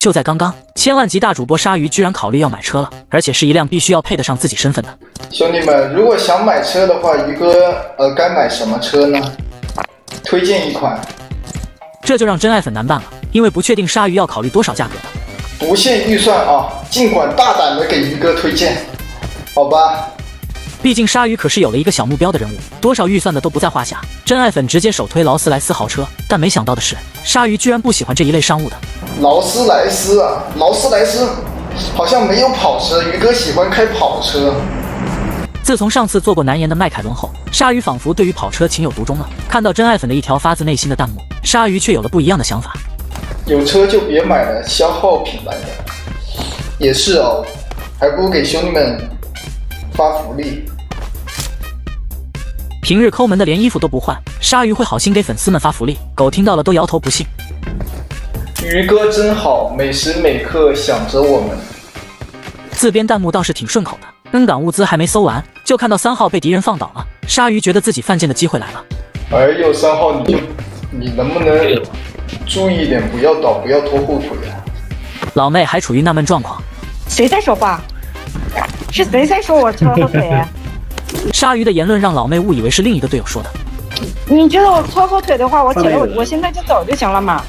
就在刚刚，千万级大主播鲨鱼居然考虑要买车了，而且是一辆必须要配得上自己身份的。兄弟们，如果想买车的话，鱼哥该买什么车呢？推荐一款。这就让真爱粉难办了，因为不确定鲨鱼要考虑多少价格的。不限预算啊，尽管大胆的给鱼哥推荐，好吧？毕竟鲨鱼可是有了一个小目标的人物，多少预算的都不在话下。真爱粉直接首推劳斯莱斯豪车，但没想到的是，鲨鱼居然不喜欢这一类商务的。劳斯莱斯啊，劳斯莱斯好像没有跑车，鱼哥喜欢开跑车。自从上次做过难言的迈凯伦后，鲨鱼仿佛对于跑车情有独钟了。看到真爱粉的一条发自内心的弹幕，鲨鱼却有了不一样的想法。有车就别买了，消耗品来的。也是哦，还不如给兄弟们发福利。平日抠门的连衣服都不换，鲨鱼会好心给粉丝们发福利，狗听到了都摇头不信。鱼哥真好，每时每刻想着我们。自编弹幕倒是挺顺口的，恩港物资还没搜完，就看到3号被敌人放倒了。鲨鱼觉得自己犯贱的机会来了。哎呦，3号你能不能注意一点，不要倒，不要拖后腿啊！老妹还处于纳闷状况。谁在说话？是谁在说我拖后腿？鲨鱼的言论让老妹误以为是另一个队友说的。你觉得我拖后腿的话，我现在就走就行了嘛？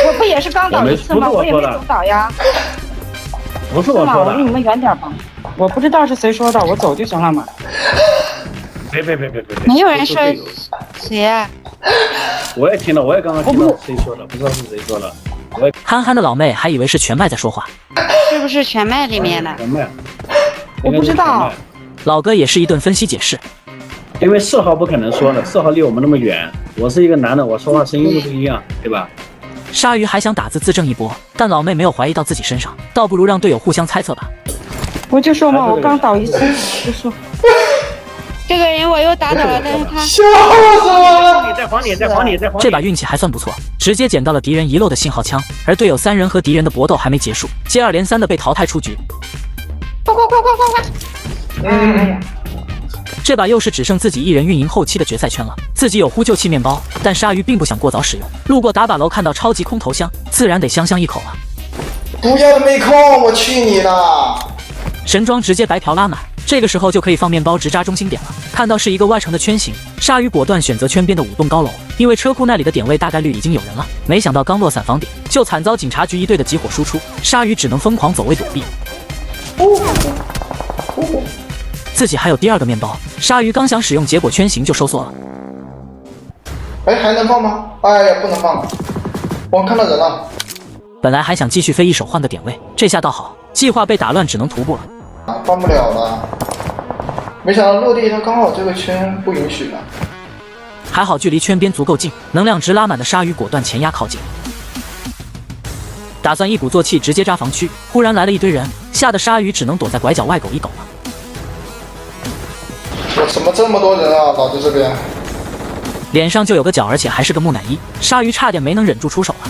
我不也是刚倒一次吗？我也没怎么倒呀。不是我说的。我离你们远点吧。我不知道是谁说的，我走就行了嘛。别！没有人说谁啊？我也听了，我也刚刚听到谁说的，不知道是谁说的。憨憨的老妹还以为是全麦在说话，是不是全麦里面的？全麦，我不知道。老哥也是一顿分析解释。因为4号不可能说的，4号离我们那么远，我是一个男的，我说话声音又不一样，对吧？鲨鱼还想打字自证一波，但老妹没有怀疑到自己身上，倒不如让队友互相猜测吧。我就说嘛，我刚倒一次，就说这个人我又打倒了，但是他笑死我了！在房里。这把运气还算不错，直接捡到了敌人遗漏的信号枪，而队友3人和敌人的搏斗还没结束，接二连三的被淘汰出局。快！哎呀！这把又是只剩自己一人运营后期的决赛圈了，自己有呼救器面包，但鲨鱼并不想过早使用。路过打靶楼看到超级空投箱，自然得香香一口啊！不要的没空，我去你啦！神装直接白嫖拉满，这个时候就可以放面包直扎中心点了。看到是一个外城的圈形，鲨鱼果断选择圈边的5栋高楼，因为车库那里的点位大概率已经有人了。没想到刚落伞房顶，就惨遭警察局一队的集火输出，鲨鱼只能疯狂走位躲避。自己还有第2个面包，鲨鱼刚想使用，结果圈形就收缩了。哎，还能放吗？哎呀，不能放了，我看到人了。本来还想继续飞一手换个点位，这下倒好，计划被打乱，只能徒步了。放不了了，没想到落地它刚好这个圈不允许了。还好距离圈边足够近，能量值拉满的鲨鱼果断前压靠近，打算一鼓作气直接扎防区，忽然来了一堆人，吓得鲨鱼只能躲在拐角外狗一狗了。怎么这么多人啊？老子这边脸上就有个角，而且还是个木乃伊，鲨鱼差点没能忍住出手了。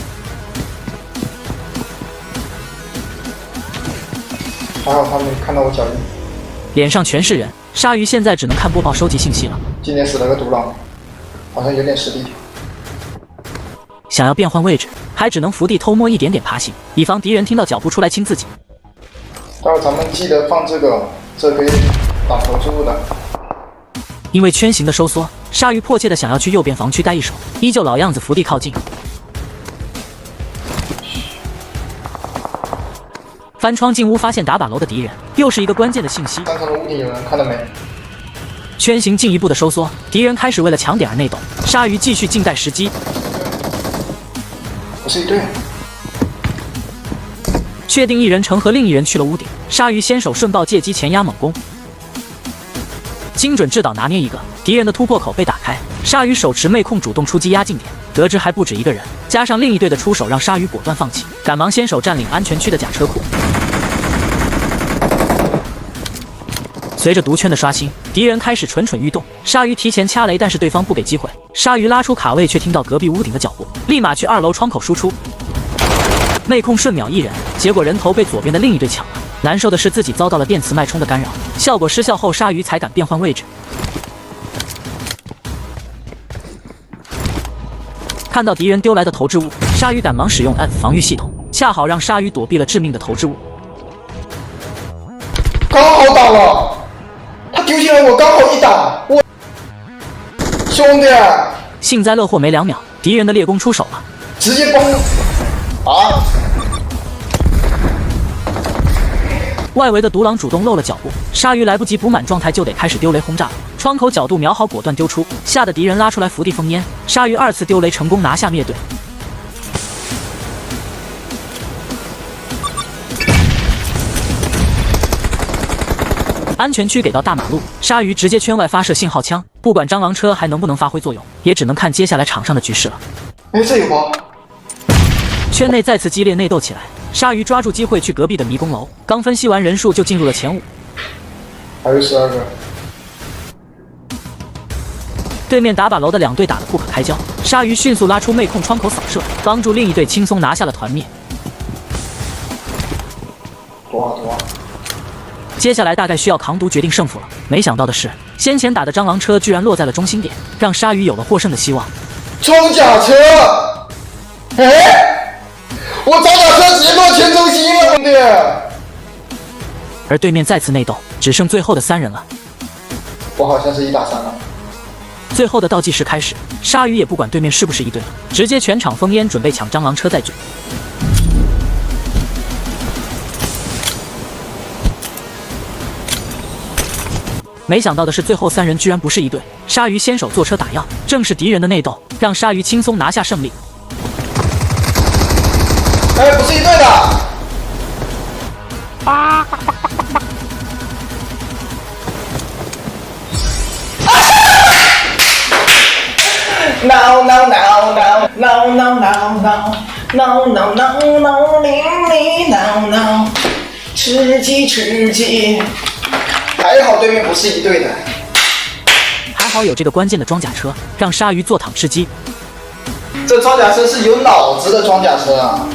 还好他没看到我脚印。脸上全是人，鲨鱼现在只能看播报收集信息了。今年死了个独狼，好像有点实力。想要变换位置，还只能伏地偷摸一点点爬行，以防敌人听到脚步出来亲自己。待会咱们记得放这个，这可以挡投之物的。因为圈形的收缩，鲨鱼迫切的想要去右边防区带一手，依旧老样子伏地靠近。翻窗进屋，发现打靶楼的敌人，又是一个关键的信息。3层的屋顶有人，看到没？圈形进一步的收缩，敌人开始为了抢点而内斗，鲨鱼继续静待时机。不是一队。确定一人成和另一人去了屋顶，鲨鱼先手顺爆借机前压猛攻，精准制导拿捏一个敌人的突破口被打开，鲨鱼手持妹控主动出击压近点，得知还不止一个人，加上另一队的出手，让鲨鱼果断放弃，赶忙先手占领安全区的假车库。随着毒圈的刷新，敌人开始蠢蠢欲动，鲨鱼提前掐雷，但是对方不给机会，鲨鱼拉出卡位，却听到隔壁屋顶的脚步，立马去2楼窗口输出，妹控瞬秒一人，结果人头被左边的另一队抢了。难受的是自己遭到了电磁脉冲的干扰，效果失效后，鲨鱼才敢变换位置。看到敌人丢来的投掷物，鲨鱼赶忙使用 F 防御系统，恰好让鲨鱼躲避了致命的投掷物。刚好打了，他丢进来我刚好一打，我兄弟，幸灾乐祸没2秒，敌人的猎弓出手了，直接崩啊！外围的独狼主动漏了脚步，鲨鱼来不及补满状态就得开始丢雷轰炸了。窗口角度瞄好，果断丢出，吓得敌人拉出来伏地封烟。鲨鱼2次丢雷成功拿下灭队。安全区给到大马路，鲨鱼直接圈外发射信号枪，不管蟑螂车还能不能发挥作用，也只能看接下来场上的局势了。哎，这有吗？圈内再次激烈内斗起来，鲨鱼抓住机会去隔壁的迷宫楼，刚分析完人数就进入了前5，还有12个。对面打靶楼的2队打得不可开交，鲨鱼迅速拉出妹控窗口扫射，帮助另一队轻松拿下了团灭。多。接下来大概需要扛毒决定胜负了。没想到的是，先前打的蟑螂车居然落在了中心点，让鲨鱼有了获胜的希望。装甲车，哎，我装甲车直接落前中心了，兄弟。而对面再次内斗，只剩最后的3人了。我好像是1打3了。最后的倒计时开始，鲨鱼也不管对面是不是一队了，直接全场封烟，准备抢蟑螂车再卷。没想到的是，最后3人居然不是一队。鲨鱼先手坐车打药，正是敌人的内斗，让鲨鱼轻松拿下胜利。哎，不是一队的。No no no no no no no no no no no no 哩 no no， 吃鸡。还好对面不是一队的，还好有这个关键的装甲车，让鲨鱼坐躺吃鸡。这装甲车是有脑子的装甲车啊！